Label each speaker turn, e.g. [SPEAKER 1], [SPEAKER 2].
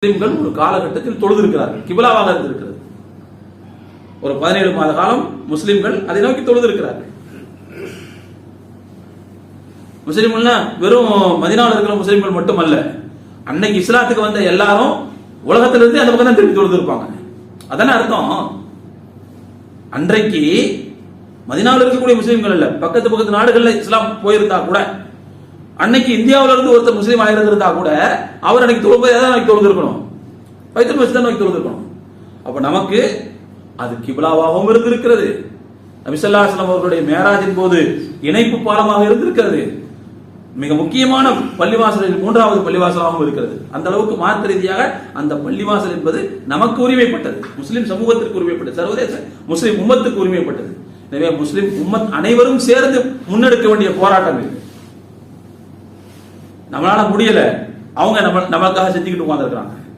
[SPEAKER 1] முஸ்லிம்கள் ஒரு காலகட்டத்தில் தொழுதிருக்கிறார்கள், கிபிலாவாக இருந்திருக்கிறது. ஒரு 17 மாத காலம் முஸ்லிம்கள் அதை நோக்கி தொழுதிருக்கிறார்கள். முஸ்லிம்கள் வெறும் மதீனாவில் இருக்கிற முஸ்லிம்கள் மட்டுமல்ல, அன்னைக்கு இஸ்லாத்துக்கு வந்த எல்லாரும் உலகத்திலிருந்து அந்த பக்கம் தான் திரும்பி தொழுதிருப்பாங்க. அதான அர்த்தம். அன்றைக்கு மதீனாவில் இருக்கக்கூடிய முஸ்லிம்கள் இல்ல, பக்கத்து நாடுகள்ல இஸ்லாம் போயிருந்தா கூட, அன்னைக்கு இந்தியாவில இருந்து ஒருத்தர் முஸ்லீம் ஆயிருந்தா கூட அவர் அன்னைக்கு தொழுதிருக்கணும், பைத்துல் மஸ்ஜித் தான் நோக்கி தொழுதிருக்கணும். அப்ப நமக்கு அது கிபிலாவாகவும் இருந்திருக்கிறது. நபி ஸல்லல்லாஹு அலைஹி வஸல்லம் அவர்களுடைய மேராஜின் போது இணைப்பு பாலமாக இருந்திருக்கிறது. மிக முக்கியமான பள்ளிவாசலில் 3வது பள்ளிவாசலாகவும் இருக்கிறது. அந்த அளவுக்கு மார்க்க ரீதியாக அந்த பள்ளிவாசல் என்பது நமக்கு உரிமைப்பட்டது, முஸ்லிம் சமூகத்திற்கு உரிமைப்பட்டது, சர்வதேச முஸ்லிம் உம்மத்துக்கு உரிமைப்பட்டது. எனவே முஸ்லிம் உம்மத் அனைவரும் சேர்ந்து முன்னெடுக்க வேண்டிய போராட்டம் இது. நம்மளால முடியல, அவங்க நமக்காக செஞ்சுக்கிட்டு உட்கார்ந்துருக்காங்க.